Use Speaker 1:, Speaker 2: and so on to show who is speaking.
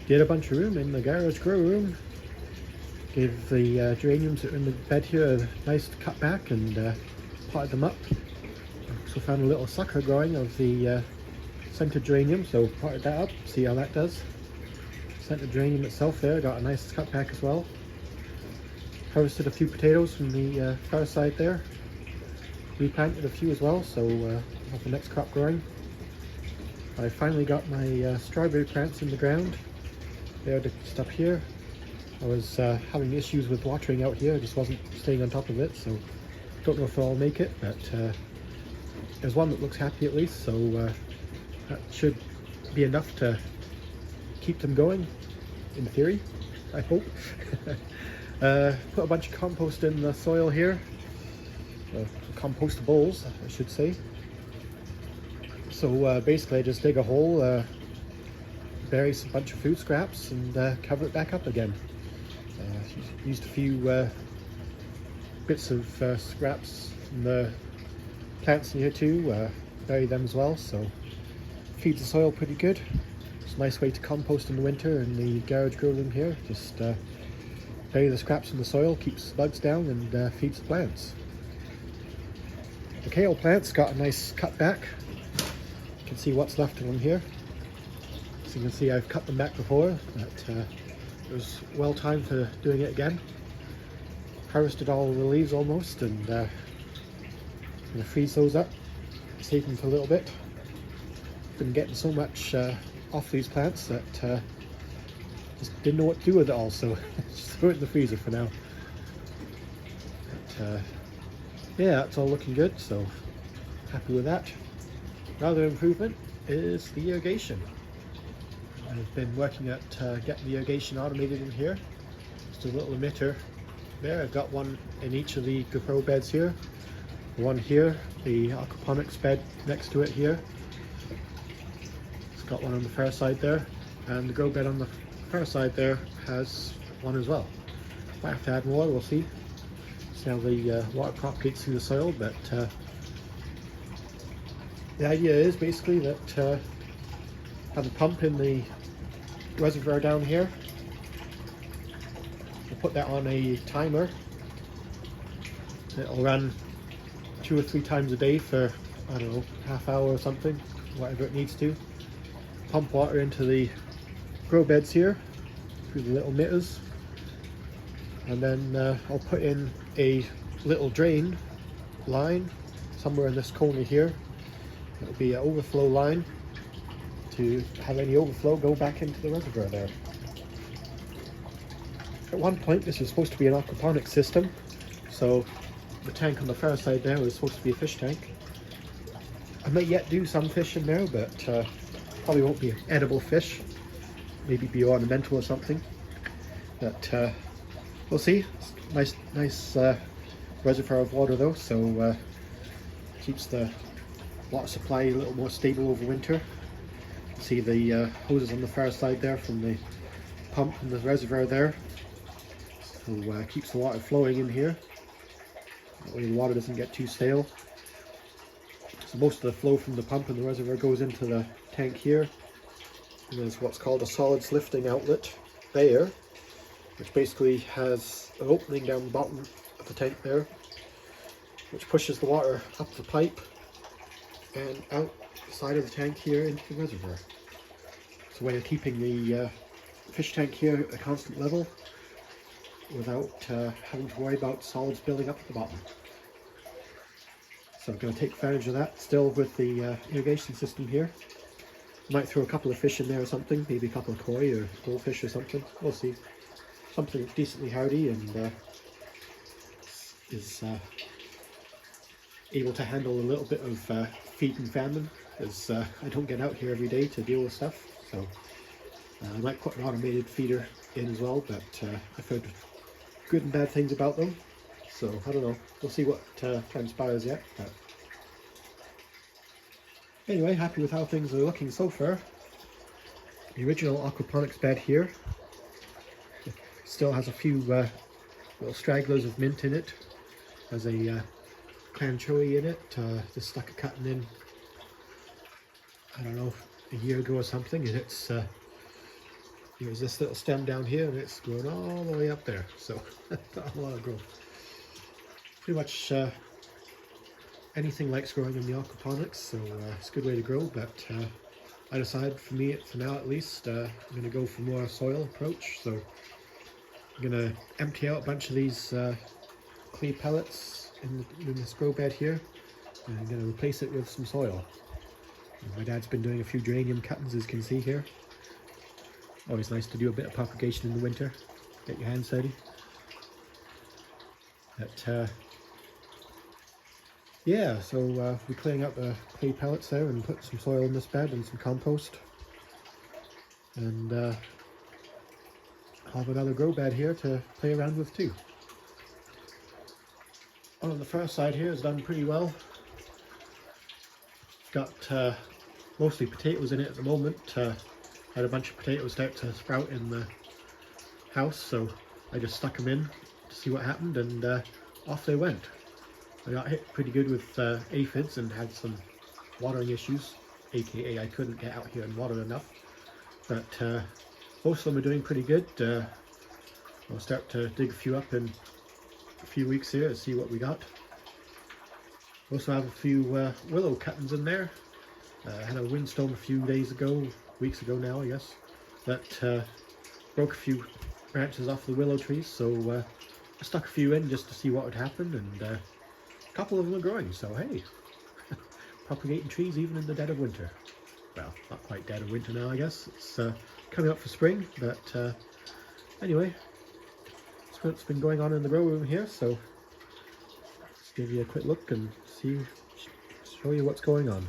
Speaker 1: Did a bunch of room in the garage grow room. Gave the geraniums that are in the bed here a nice cut back and potted them up. Also found a little sucker growing of the scented geranium, so potted that up, see how that does. Scented geranium itself there got a nice cut back as well. Harvested a few potatoes from the far side there. Replanted a few as well, so have the next crop growing. I finally got my strawberry plants in the ground. They're just up here. I was having issues with watering out here, I just wasn't staying on top of it, so don't know if I'll make it, but there's one that looks happy at least, so that should be enough to keep them going, in theory, I hope. Put a bunch of compost in the soil here, compostables I should say. So basically I just dig a hole, bury a bunch of food scraps and cover it back up again. Used a few bits of scraps from the plants in here too, bury them as well, so feeds the soil pretty good. It's a nice way to compost in the winter in the garage grow room here. Just bury the scraps in the soil, keeps bugs down and feeds the plants. The kale plants got a nice cut back. You can see what's left of them here. As you can see, I've cut them back before, but it was well timed for doing it again. Harvested all the leaves almost, and I'm going to freeze those up, save them for a little bit. Been getting so much off these plants that just didn't know what to do with it all, so just throw it in the freezer for now. But yeah, it's all looking good, so happy with that. Another improvement is the irrigation. I've been working at getting the irrigation automated in here. Just a little emitter there. I've got one in each of the grow beds here. One here, the aquaponics bed next to it here. It's got one on the far side there, and the grow bed on the far side there has one as well. Might have to add more, we'll see. See how the water propagates through the soil, but the idea is basically that have a pump in the reservoir down here. We'll put that on a timer. It'll run 2 or 3 times a day for, I don't know, half hour or something, whatever it needs to. Pump water into the grow beds here through the little emitters, and then I'll put in a little drain line somewhere in this corner here. It'll be an overflow line to have any overflow go back into the reservoir there. At one point this was supposed to be an aquaponics system, so the tank on the far side there was supposed to be a fish tank. I may yet do some fish in there, but probably won't be edible fish, maybe be ornamental or something, but we'll see. Nice reservoir of water though, so keeps the water supply a little more stable over winter. See the hoses on the far side there from the pump and the reservoir there, so keeps the water flowing in here. That way the water doesn't get too stale. So most of the flow from the pump and the reservoir goes into the tank here, and there's what's called a solids lifting outlet there, which basically has an opening down the bottom of the tank there, which pushes the water up the pipe and out the side of the tank here into the reservoir. So when you're keeping the fish tank here at a constant level without having to worry about solids building up at the bottom. So I'm going to take advantage of that still with the irrigation system here. Might throw a couple of fish in there or something, maybe a couple of koi or goldfish or something, we'll see. Something decently hardy and is able to handle a little bit of feed and famine, as I don't get out here every day to deal with stuff. So I might put an automated feeder in as well, but I've heard good and bad things about them. So I don't know, we'll see what transpires yet. But anyway, happy with how things are looking so far. The original aquaponics bed here still has a few little stragglers of mint in it. There's a clanchoe in it, just stuck a cutting in, I don't know, a year ago or something, and it's Here's this little stem down here, and it's going all the way up there. So got a lot of growth. Pretty much anything likes growing in the aquaponics, so it's a good way to grow. But I decided, for me, for now at least, I'm going to go for more soil approach. So I'm going to empty out a bunch of these clay pellets in this grow bed here, and I'm going to replace it with some soil. And my dad's been doing a few geranium cuttings, as you can see here. Always nice to do a bit of propagation in the winter, get your hands dirty. But yeah, so we're clearing up the clay pellets there and put some soil in this bed and some compost. And I'll have another grow bed here to play around with too. On the first side here is done pretty well. Got mostly potatoes in it at the moment. Had a bunch of potatoes start to sprout in the house, so I just stuck them in to see what happened, and off they went. I got hit pretty good with aphids and had some watering issues, aka I couldn't get out here and water enough. But most of them are doing pretty good. I'll start to dig a few up in a few weeks here to see what we got. Also have a few willow cuttings in there. I had a windstorm a few weeks ago now I guess, that broke a few branches off the willow trees, so I stuck a few in just to see what would happen, and a couple of them are growing, so hey, propagating trees even in the dead of winter. Well, not quite dead of winter now I guess, it's coming up for spring, but anyway, that's what's been going on in the grow room here, so let's give you a quick look and show you what's going on.